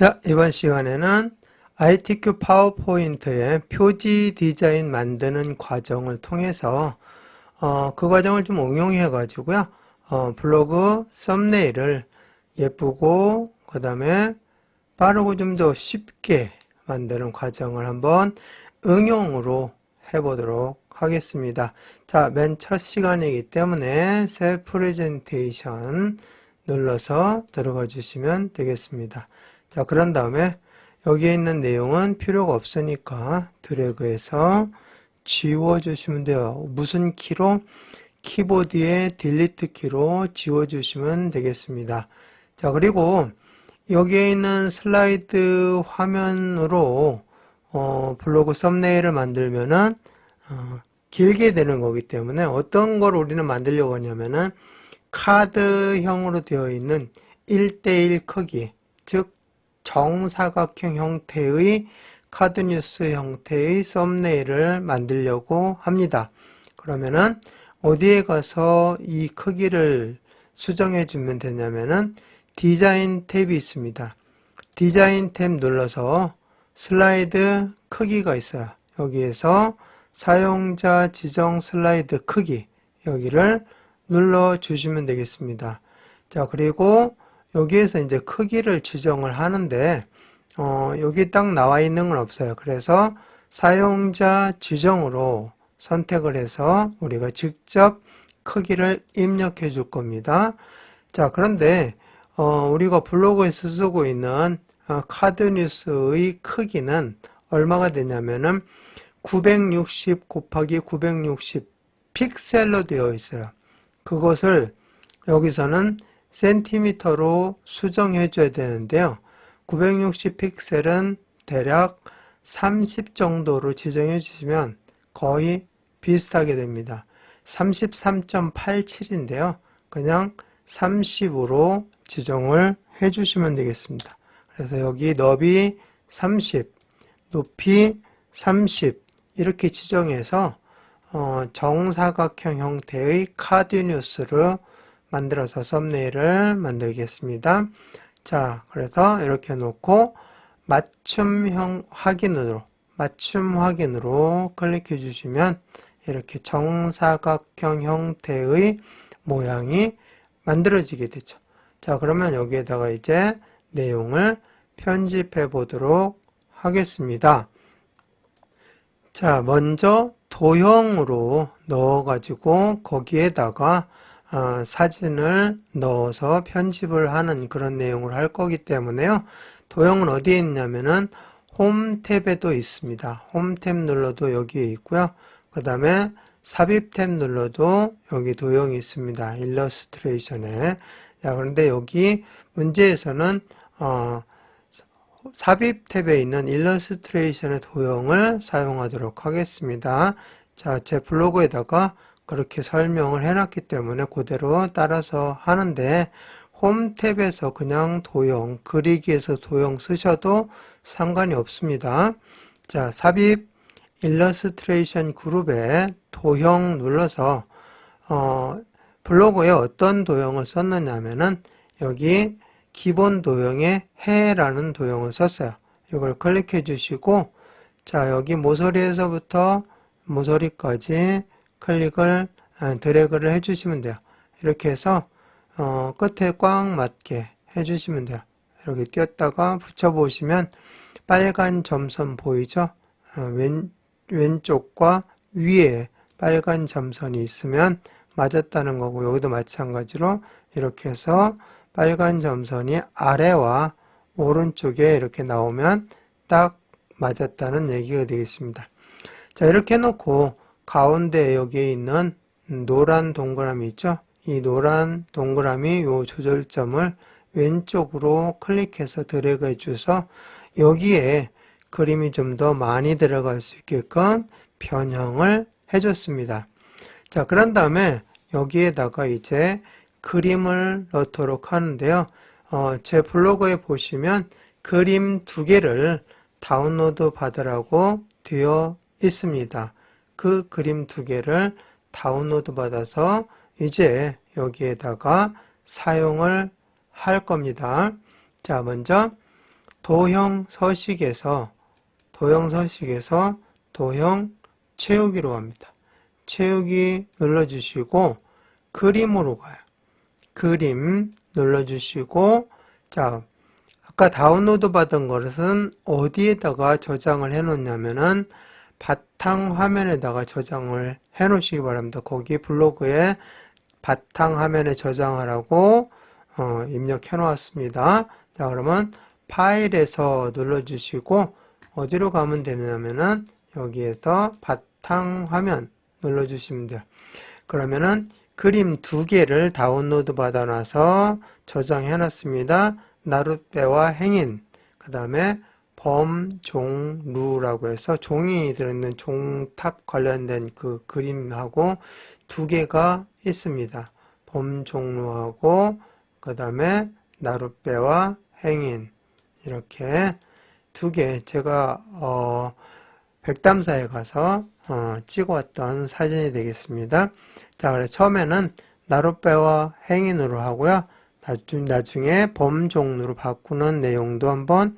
자, 이번 시간에는 ITQ 파워포인트의 표지 디자인 만드는 과정을 통해서 그 과정을 좀 응용해 가지고요. 블로그 썸네일을 예쁘고 그 다음에 빠르고 좀 더 쉽게 만드는 과정을 한번 응용으로 해보도록 하겠습니다. 자, 맨 첫 시간이기 때문에 새 프레젠테이션 눌러서 들어가 주시면 되겠습니다. 자, 그런 다음에 여기에 있는 내용은 필요가 없으니까 드래그해서 지워주시면 돼요. 무슨 키로? 키보드의 딜리트 키로 지워주시면 되겠습니다. 자, 그리고 여기에 있는 슬라이드 화면으로 블로그 썸네일을 만들면은 길게 되는 거기 때문에 어떤 걸 우리는 만들려고 하냐면은 카드형으로 되어 있는 1:1 크기, 즉 정사각형 형태의 카드뉴스 형태의 썸네일을 만들려고 합니다. 그러면은 어디에 가서 이 크기를 수정해 주면 되냐면은 디자인 탭이 있습니다. 디자인 탭 눌러서 슬라이드 크기가 있어요. 여기에서 사용자 지정 슬라이드 크기, 여기를 눌러 주시면 되겠습니다. 자, 그리고 여기에서 이제 크기를 지정을 하는데 여기 딱 나와 있는 건 없어요. 그래서 사용자 지정으로 선택을 해서 우리가 직접 크기를 입력해 줄 겁니다. 자, 그런데 우리가 블로그에서 쓰고 있는 카드 뉴스의 크기는 얼마가 되냐면은 960 곱하기 960 픽셀로 되어 있어요. 그것을 여기서는 센티미터로 수정해 줘야 되는데요. 960 픽셀은 대략 30 정도로 지정해 주시면 거의 비슷하게 됩니다. 33.87인데요. 그냥 30으로 지정을 해 주시면 되겠습니다. 그래서 여기 너비 30, 높이 30 이렇게 지정해서 정사각형 형태의 카드 뉴스를 만들어서 썸네일을 만들겠습니다. 자, 그래서 이렇게 놓고 맞춤 확인으로 클릭해 주시면 이렇게 정사각형 형태의 모양이 만들어지게 되죠. 자, 그러면 여기에다가 이제 내용을 편집해 보도록 하겠습니다. 자, 먼저 도형으로 넣어 가지고 거기에다가 사진을 넣어서 편집을 하는 그런 내용을 할 거기 때문에요. 도형은 어디에 있냐면은 홈 탭에도 있습니다. 홈 탭 눌러도 여기에 있고요. 그 다음에 삽입 탭 눌러도 여기 도형이 있습니다. 일러스트레이션에. 자, 그런데 여기 문제에서는 삽입 탭에 있는 일러스트레이션의 도형을 사용하도록 하겠습니다. 자, 제 블로그에다가 그렇게 설명을 해놨기 때문에 그대로 따라서 하는데 홈 탭에서 그냥 도형, 그리기에서 도형 쓰셔도 상관이 없습니다. 자, 삽입 일러스트레이션 그룹에 도형 눌러서 블로그에 어떤 도형을 썼느냐 하면은 여기 기본 도형에 해라는 도형을 썼어요. 이걸 클릭해 주시고 자, 여기 모서리에서부터 모서리까지 드래그를 해주시면 돼요. 이렇게 해서 끝에 꽉 맞게 해주시면 돼요. 이렇게 띄었다가 붙여보시면 빨간 점선 보이죠? 왼쪽과 위에 빨간 점선이 있으면 맞았다는 거고 여기도 마찬가지로 이렇게 해서 빨간 점선이 아래와 오른쪽에 이렇게 나오면 딱 맞았다는 얘기가 되겠습니다. 자, 이렇게 해놓고 가운데 여기에 있는 노란 동그라미 있죠? 이 노란 동그라미 요 조절점을 왼쪽으로 클릭해서 드래그 해줘서 여기에 그림이 좀 더 많이 들어갈 수 있게끔 변형을 해줬습니다. 자, 그런 다음에 여기에다가 이제 그림을 넣도록 하는데요. 제 블로그에 보시면 그림 2개를 다운로드 받으라고 되어 있습니다. 그 그림 2개를 다운로드 받아서 이제 여기에다가 사용을 할 겁니다. 자, 먼저 도형 서식에서 도형 채우기로 합니다. 채우기 눌러주시고 그림으로 가요. 그림 눌러주시고, 자, 아까 다운로드 받은 것은 어디에다가 저장을 해 놓냐면은 바탕화면에다가 저장을 해 놓으시기 바랍니다. 거기 블로그에 바탕화면에 저장하라고 입력해 놓았습니다. 자, 그러면 파일에서 눌러주시고 어디로 가면 되냐면은 여기에서 바탕화면 눌러주시면 돼요. 그러면은 그림 2개를 다운로드 받아놔서 저장해 놨습니다. 나룻배와 행인, 그 다음에 범종루라고 해서 종이 들어있는 종탑 관련된 그 그림하고 2개가 있습니다. 범종루하고 그 다음에 나룻배와 행인, 이렇게 2개 제가 백담사에 가서 찍어왔던 사진이 되겠습니다. 자, 그래서 처음에는 나룻배와 행인으로 하고요. 나중에 범종류로 바꾸는 내용도 한번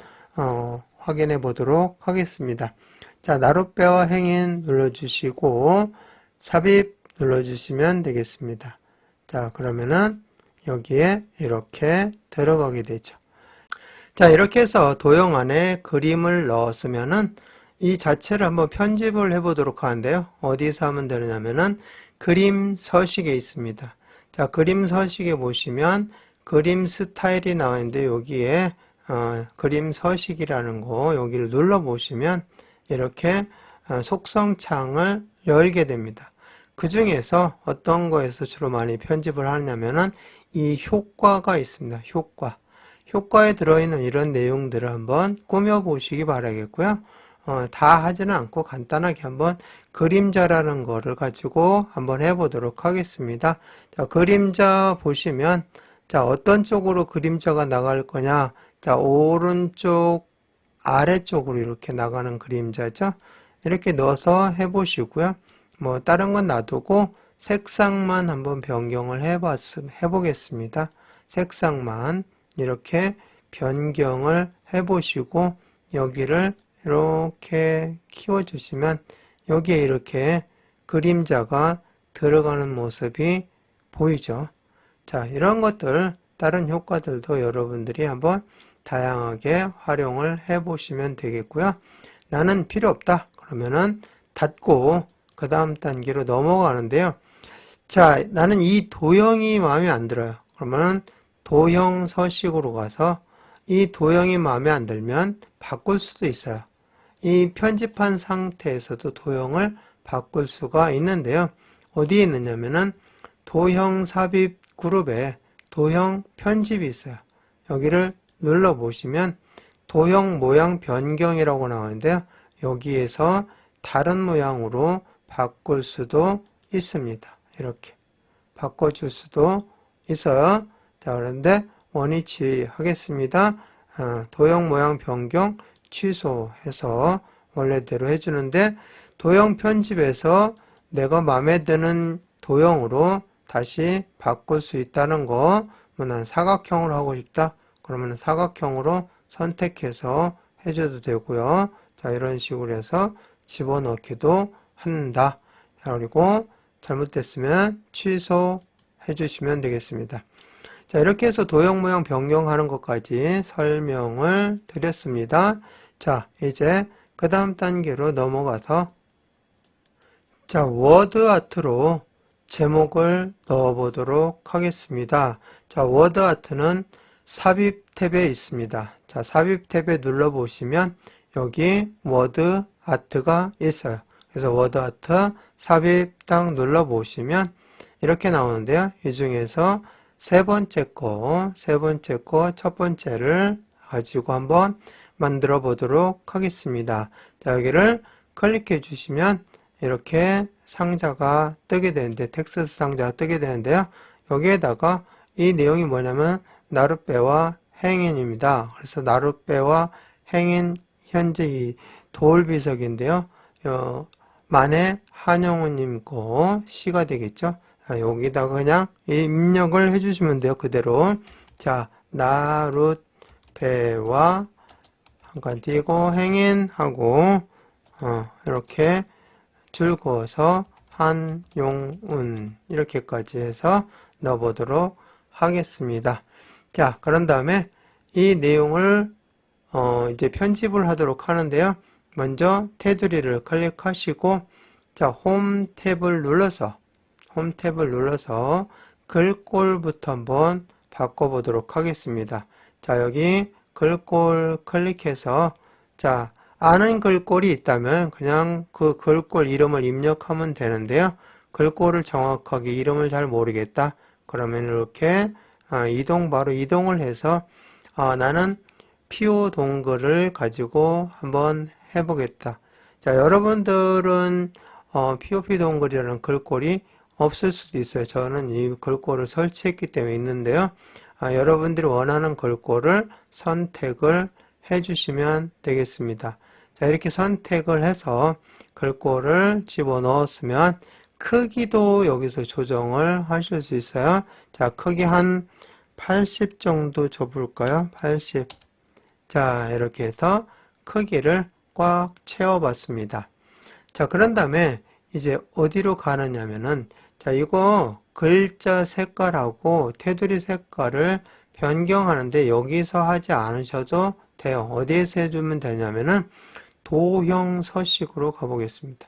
확인해 보도록 하겠습니다. 자, 나룻배와 행인 눌러주시고 삽입 눌러주시면 되겠습니다. 자, 그러면은 여기에 이렇게 들어가게 되죠. 자, 이렇게 해서 도형 안에 그림을 넣었으면은 이 자체를 한번 편집을 해 보도록 하는데요. 어디서 하면 되냐면은 그림 서식에 있습니다. 자, 그림 서식에 보시면 그림 스타일이 나와 있는데 여기에 그림 서식이라는 거 여기를 눌러 보시면 이렇게 속성 창을 열게 됩니다. 그 중에서 어떤 거에서 주로 많이 편집을 하냐면은 이 효과가 있습니다. 효과에 들어있는 이런 내용들을 한번 꾸며 보시기 바라겠고요. 다 하지는 않고 간단하게 한번 그림자라는 거를 가지고 한번 해보도록 하겠습니다. 자, 그림자 보시면, 자, 어떤 쪽으로 그림자가 나갈 거냐. 자, 오른쪽, 아래쪽으로 이렇게 나가는 그림자죠. 이렇게 넣어서 해보시고요. 뭐, 다른 건 놔두고 색상만 한번 변경을 해보겠습니다. 색상만 이렇게 변경을 해보시고, 여기를 이렇게 키워주시면 여기에 이렇게 그림자가 들어가는 모습이 보이죠. 자, 이런 것들, 다른 효과들도 여러분들이 한번 다양하게 활용을 해 보시면 되겠고요. 나는 필요 없다. 그러면은 닫고 그 다음 단계로 넘어가는데요. 자, 나는 이 도형이 마음에 안 들어요. 그러면은 도형 서식으로 가서 이 도형이 마음에 안 들면 바꿀 수도 있어요. 이 편집한 상태에서도 도형을 바꿀 수가 있는데요. 어디에 있느냐면은 도형 삽입 그룹에 도형 편집이 있어요. 여기를 눌러 보시면 도형 모양 변경이라고 나오는데요. 여기에서 다른 모양으로 바꿀 수도 있습니다. 이렇게 바꿔줄 수도 있어요. 자, 그런데 원위치 하겠습니다. 도형 모양 변경 취소해서 원래대로 해주는데 도형 편집에서 내가 마음에 드는 도형으로 다시 바꿀 수 있다는 거. 뭐 난 사각형으로 하고 싶다. 그러면 사각형으로 선택해서 해줘도 되고요. 자, 이런 식으로 해서 집어넣기도 한다. 그리고 잘못됐으면 취소해 주시면 되겠습니다. 자, 이렇게 해서 도형 모양 변경하는 것까지 설명을 드렸습니다. 자, 이제 그 다음 단계로 넘어가서 자, 워드 아트로 제목을 넣어 보도록 하겠습니다. 자, 워드 아트는 삽입 탭에 있습니다. 자, 삽입 탭에 눌러 보시면 여기 워드 아트가 있어요. 그래서 워드 아트 삽입 딱 눌러 보시면 이렇게 나오는데요. 이 중에서 세 번째 거, 첫 번째를 가지고 한번 만들어 보도록 하겠습니다. 자, 여기를 클릭해 주시면 이렇게 상자가 뜨게 되는데, 텍스트 상자가 뜨게 되는데요. 여기에다가 이 내용이 뭐냐면 나룻배와 행인입니다. 그래서 나룻배와 행인 현재 이 도울비석인데요. 만에 한영우님 거 시가 되겠죠. 여기다가 그냥 입력을 해주시면 돼요. 그대로. 자, 나룻배와 한 칸 띄고 행인하고 이렇게 줄 그어서 한용운 이렇게까지 해서 넣어보도록 하겠습니다. 자, 그런 다음에 이 내용을 이제 편집을 하도록 하는데요. 먼저 테두리를 클릭하시고 자, 홈 탭을 눌러서 글꼴부터 한번 바꿔보도록 하겠습니다. 자, 여기 글꼴 클릭해서 자, 아는 글꼴이 있다면 그냥 그 글꼴 이름을 입력하면 되는데요. 글꼴을 정확하게 이름을 잘 모르겠다. 그러면 이렇게 바로 이동을 해서 나는 피오 동글을 가지고 한번 해보겠다. 자, 여러분들은 POP 동글이라는 글꼴이 없을 수도 있어요. 저는 이 글꼴을 설치했기 때문에 있는데요. 여러분들이 원하는 글꼴을 선택을 해주시면 되겠습니다. 자, 이렇게 선택을 해서 글꼴을 집어넣었으면 크기도 여기서 조정을 하실 수 있어요. 자, 크기 한 80 정도 줘볼까요? 80. 자, 이렇게 해서 크기를 꽉 채워봤습니다. 자, 그런 다음에 이제 어디로 가느냐면은 자, 이거 글자 색깔하고 테두리 색깔을 변경하는데 여기서 하지 않으셔도 돼요. 어디에서 해주면 되냐면은 도형 서식으로 가보겠습니다.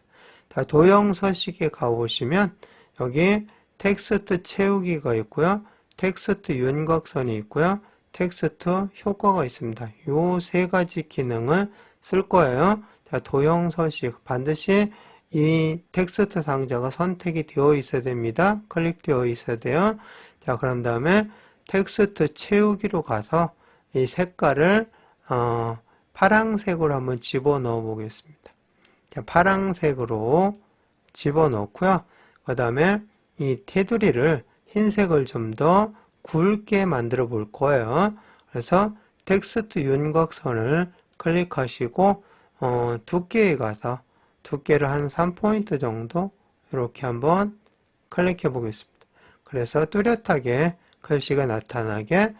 자, 도형 서식에 가보시면 여기 텍스트 채우기가 있고요. 텍스트 윤곽선이 있고요. 텍스트 효과가 있습니다. 요 세 가지 기능을 쓸 거예요. 자, 도형 서식 반드시 이 텍스트 상자가 선택이 되어 있어야 됩니다. 클릭되어 있어야 돼요. 자, 그런 다음에 텍스트 채우기로 가서 이 색깔을 파랑색으로 한번 집어넣어 보겠습니다. 자, 파랑색으로 집어넣고요. 그 다음에 이 테두리를 흰색을 좀 더 굵게 만들어 볼 거예요. 그래서 텍스트 윤곽선을 클릭하시고 두께에 가서 두께를 한 3포인트 정도 이렇게 한번 클릭해 보겠습니다. 그래서 뚜렷하게 글씨가 나타나게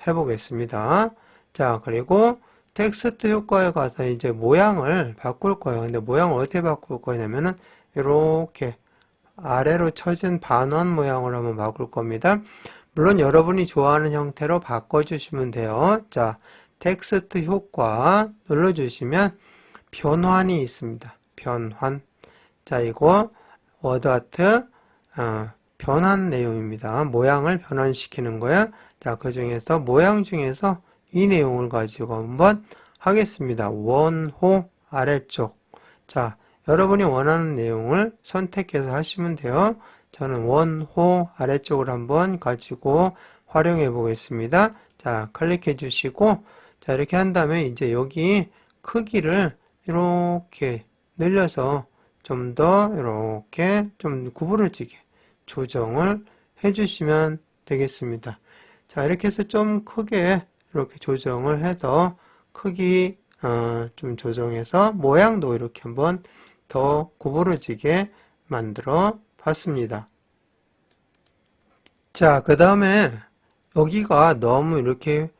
해 보겠습니다. 자, 그리고 텍스트 효과에 가서 이제 모양을 바꿀 거예요. 근데 모양을 어떻게 바꿀 거냐면은 이렇게 아래로 쳐진 반원 모양으로 한번 바꿀 겁니다. 물론 여러분이 좋아하는 형태로 바꿔주시면 돼요. 자, 텍스트 효과 눌러주시면 변환이 있습니다. 변환. 자, 이거 워드아트 변환 내용입니다. 모양을 변환시키는 거야. 자, 그 중에서 모양 중에서 이 내용을 가지고 한번 하겠습니다. 원호 아래쪽. 자, 여러분이 원하는 내용을 선택해서 하시면 돼요. 저는 원호 아래쪽을 한번 가지고 활용해 보겠습니다. 자, 클릭해 주시고 자, 이렇게 한 다음에 이제 여기 크기를 이렇게 늘려서 좀 더 이렇게 좀 구부러지게 조정을 해 주시면 되겠습니다. 자, 이렇게 해서 좀 크게 이렇게 조정을 해서 크기 좀 조정해서 모양도 이렇게 한번 더 구부러지게 만들어 봤습니다. 자, 그 다음에 여기가 너무 이렇게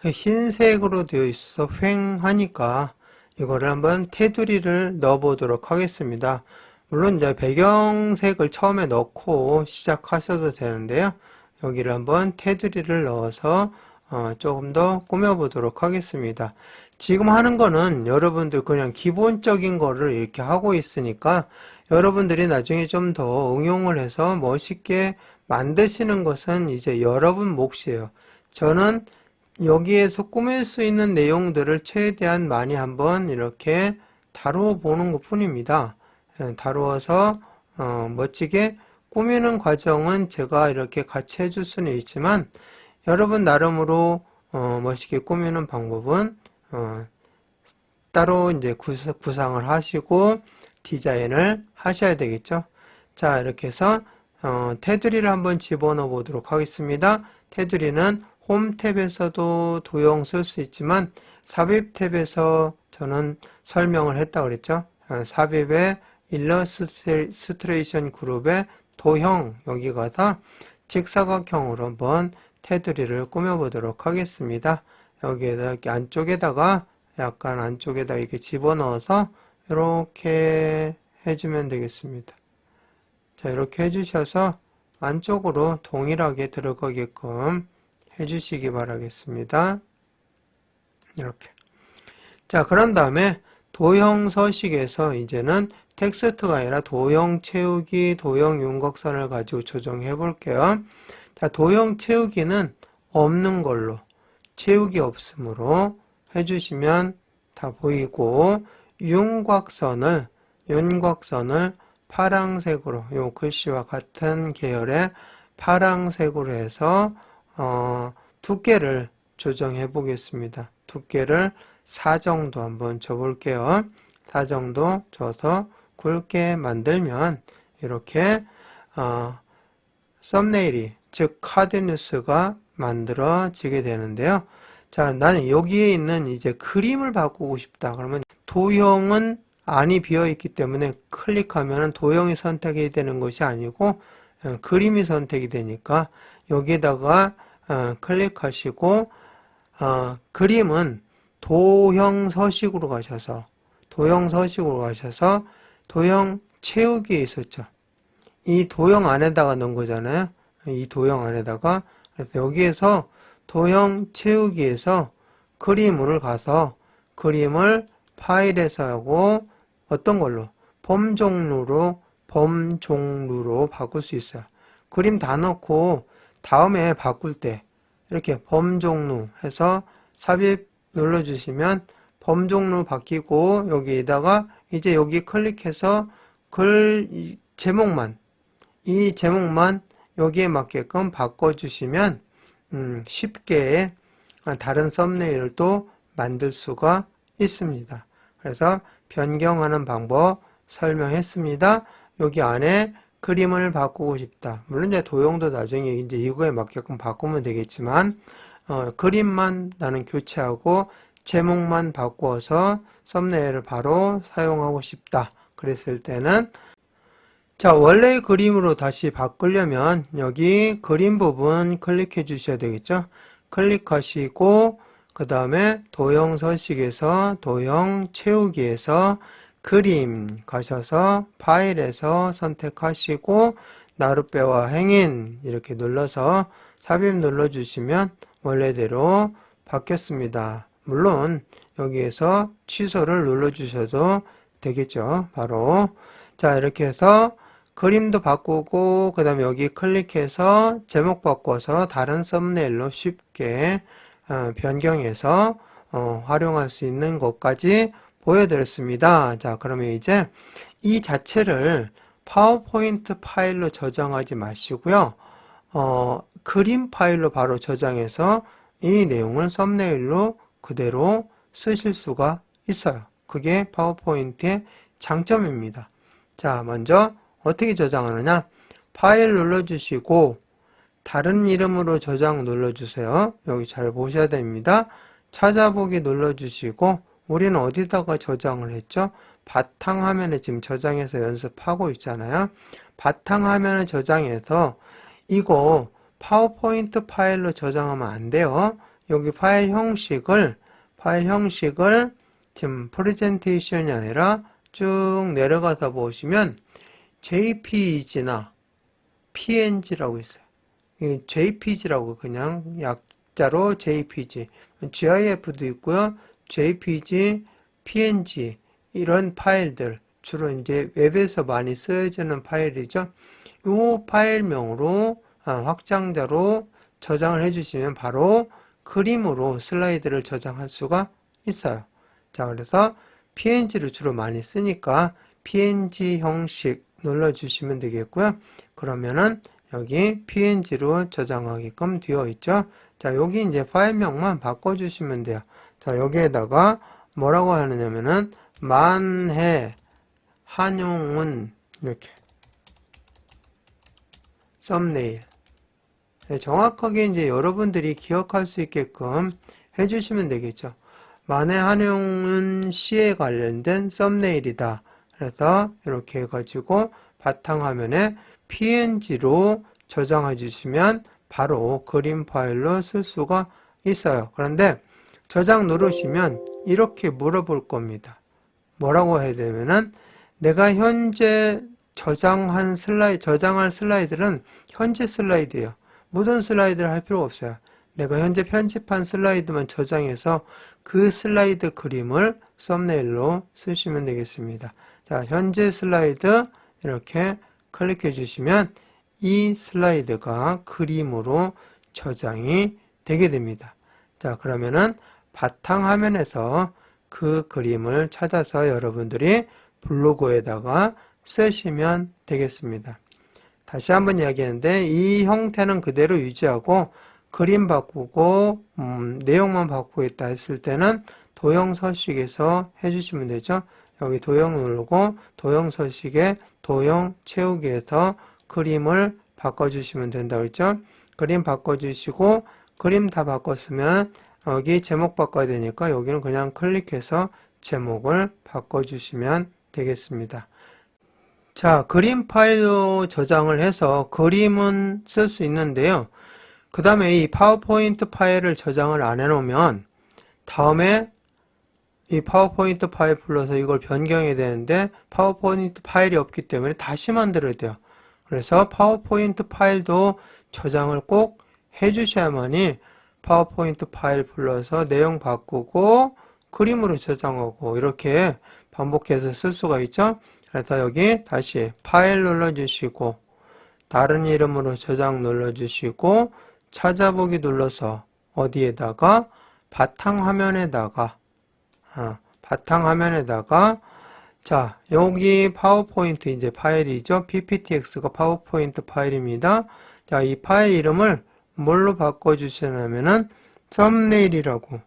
흰색으로 되어 있어서 휑하니까 이거를 한번 테두리를 넣어 보도록 하겠습니다. 물론 이제 배경색을 처음에 넣고 시작하셔도 되는데요. 여기를 한번 테두리를 넣어서 조금 더 꾸며 보도록 하겠습니다. 지금 하는 거는 여러분들 그냥 기본적인 거를 이렇게 하고 있으니까 여러분들이 나중에 좀 더 응용을 해서 멋있게 만드시는 것은 이제 여러분 몫이에요. 저는 여기에서 꾸밀 수 있는 내용들을 최대한 많이 한번 이렇게 다루어 보는 것 뿐입니다. 다루어서 멋지게 꾸미는 과정은 제가 이렇게 같이 해줄 수는 있지만 여러분 나름으로 멋있게 꾸미는 방법은 따로 이제 구상을 하시고 디자인을 하셔야 되겠죠. 자, 이렇게 해서 테두리를 한번 집어넣어 보도록 하겠습니다. 테두리는 홈 탭에서도 도형 쓸 수 있지만 삽입 탭에서 저는 설명을 했다고 그랬죠. 삽입의 일러스트레이션 그룹의 도형 여기 가서 직사각형으로 한번 테두리를 꾸며 보도록 하겠습니다. 여기에다 이렇게 안쪽에다가 약간 안쪽에다 이렇게 집어넣어서 이렇게 해주면 되겠습니다. 자, 이렇게 해주셔서 안쪽으로 동일하게 들어가게끔 해주시기 바라겠습니다. 이렇게. 자, 그런 다음에 도형 서식에서 이제는 텍스트가 아니라 도형 채우기, 도형 윤곽선을 가지고 조정해 볼게요. 자, 도형 채우기는 없는 걸로, 채우기 없음으로 해주시면 다 보이고, 윤곽선을 파랑색으로, 요 글씨와 같은 계열의 파랑색으로 해서 두께를 조정해 보겠습니다. 두께를 4 정도 한번 줘볼게요. 4 정도 줘서 굵게 만들면 이렇게 썸네일이, 즉 카드 뉴스가 만들어지게 되는데요. 자, 나는 여기에 있는 이제 그림을 바꾸고 싶다. 그러면 도형은 안이 비어 있기 때문에 클릭하면 도형이 선택이 되는 것이 아니고 그림이 선택이 되니까 여기에다가 클릭하시고 그림은 도형 서식으로 가셔서 도형 채우기에 있었죠. 이 도형 안에다가 넣은 거잖아요. 이 도형 안에다가. 그래서 여기에서 도형 채우기에서 그림을 가서 그림을 파일에서 하고 어떤 걸로? 범 종류로 바꿀 수 있어요. 그림 다 넣고 다음에 바꿀 때 이렇게 범 종류 해서 삽입 눌러주시면 범 종류 바뀌고 여기에다가 이제 여기 클릭해서 글 제목만, 이 제목만 여기에 맞게끔 바꿔주시면 쉽게 다른 썸네일을 또 만들 수가 있습니다. 그래서 변경하는 방법 설명했습니다. 여기 안에 그림을 바꾸고 싶다. 물론 이제 도형도 나중에 이제 이거에 맞게끔 바꾸면 되겠지만 그림만 나는 교체하고 제목만 바꾸어서 썸네일을 바로 사용하고 싶다. 그랬을 때는 자, 원래의 그림으로 다시 바꾸려면 여기 그림 부분 클릭해 주셔야 되겠죠. 클릭하시고 그 다음에 도형 서식에서 도형 채우기에서 그림 가셔서 파일에서 선택하시고 나룻배와 행인 이렇게 눌러서 삽입 눌러주시면 원래대로 바뀌었습니다. 물론 여기에서 취소를 눌러주셔도 되겠죠. 바로 자, 이렇게 해서 그림도 바꾸고 그 다음에 여기 클릭해서 제목 바꿔서 다른 썸네일로 쉽게 변경해서 활용할 수 있는 것까지 보여드렸습니다. 자, 그러면 이제 이 자체를 파워포인트 파일로 저장하지 마시고요. 그림 파일로 바로 저장해서 이 내용을 썸네일로 그대로 쓰실 수가 있어요. 그게 파워포인트의 장점입니다. 자, 먼저 어떻게 저장하느냐? 파일 눌러주시고 다른 이름으로 저장 눌러주세요. 여기 잘 보셔야 됩니다. 찾아보기 눌러주시고 우리는 어디다가 저장을 했죠? 바탕화면에 지금 저장해서 연습하고 있잖아요. 바탕화면에 저장해서 이거 파워포인트 파일로 저장하면 안 돼요. 여기 파일 형식을 지금 프레젠테이션이 아니라 쭉 내려가서 보시면 JPEG나 PNG라고 있어요. JPEG라고 그냥 약자로 JPG, GIF도 있고요. JPG, PNG 이런 파일들 주로 이제 웹에서 많이 쓰여지는 파일이죠. 이 파일명으로 확장자로 저장을 해주시면 바로 그림으로 슬라이드를 저장할 수가 있어요. 자, 그래서 PNG를 주로 많이 쓰니까 PNG 형식 눌러주시면 되겠고요. 그러면은 여기 PNG로 저장하게끔 되어 있죠. 자, 여기 이제 파일명만 바꿔주시면 돼요. 자, 여기에다가 뭐라고 하느냐면은 만해 한용운 이렇게 썸네일 정확하게 이제 여러분들이 기억할 수 있게끔 해주시면 되겠죠. 만해 한용운 씨에 관련된 썸네일이다. 그래서 이렇게 해가지고 바탕화면에 PNG로 저장해 주시면 바로 그림 파일로 쓸 수가 있어요. 그런데 저장 누르시면 이렇게 물어볼 겁니다. 뭐라고 해야 되면은 내가 현재 저장할 슬라이드는 현재 슬라이드예요. 모든 슬라이드를 할 필요가 없어요. 내가 현재 편집한 슬라이드만 저장해서 그 슬라이드 그림을 썸네일로 쓰시면 되겠습니다. 자, 현재 슬라이드 이렇게 클릭해 주시면 이 슬라이드가 그림으로 저장이 되게 됩니다. 자, 그러면은 바탕화면에서 그 그림을 찾아서 여러분들이 블로그에다가 쓰시면 되겠습니다. 다시 한번 이야기하는데 이 형태는 그대로 유지하고 그림 바꾸고 내용만 바꾸고 있다 했을 때는 도형 서식에서 해주시면 되죠. 여기 도형 누르고 도형 서식에 도형 채우기에서 그림을 바꿔주시면 된다고 했죠. 그림 바꿔주시고 그림 다 바꿨으면 여기 제목 바꿔야 되니까 여기는 그냥 클릭해서 제목을 바꿔주시면 되겠습니다. 자, 그림 파일로 저장을 해서 그림은 쓸 수 있는데요. 그 다음에 이 파워포인트 파일을 저장을 안 해놓으면 다음에 이 파워포인트 파일 불러서 이걸 변경해야 되는데 파워포인트 파일이 없기 때문에 다시 만들어야 돼요. 그래서 파워포인트 파일도 저장을 꼭 해주셔야만이 파워포인트 파일 불러서 내용 바꾸고 그림으로 저장하고 이렇게 반복해서 쓸 수가 있죠. 그래서 여기 다시 파일 눌러주시고 다른 이름으로 저장 눌러주시고 찾아보기 눌러서 어디에다가 바탕화면에다가 자, 여기 파워포인트 이제 파일이죠. pptx가 파워포인트 파일입니다. 자, 이 파일 이름을 뭘로 바꿔주시냐면은 썸네일이라고.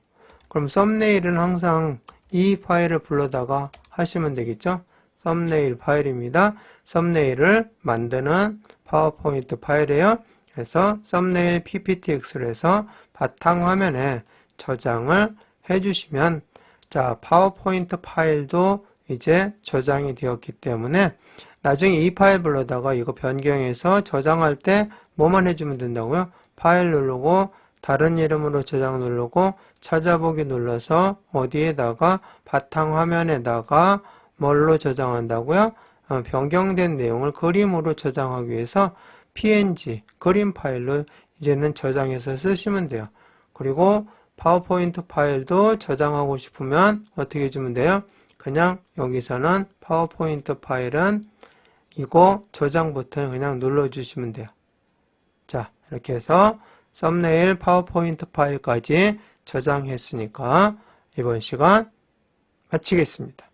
그럼 썸네일은 항상 이 파일을 불러다가 하시면 되겠죠. 썸네일 파일입니다. 썸네일을 만드는 파워포인트 파일이에요. 그래서 썸네일 pptx로 해서 바탕화면에 저장을 해주시면 자, 파워포인트 파일도 이제 저장이 되었기 때문에 나중에 이 파일 불러다가 이거 변경해서 저장할 때 뭐만 해주면 된다고요? 파일 누르고 다른 이름으로 저장 누르고 찾아보기 눌러서 어디에다가 바탕화면에다가 뭘로 저장한다고요? 변경된 내용을 그림으로 저장하기 위해서 png 그림 파일로 이제는 저장해서 쓰시면 돼요. 그리고 파워포인트 파일도 저장하고 싶으면 어떻게 해주면 돼요? 그냥 여기서는 파워포인트 파일은 이거 저장 버튼 그냥 눌러주시면 돼요. 자, 이렇게 해서 썸네일 파워포인트 파일까지 저장했으니까 이번 시간 마치겠습니다.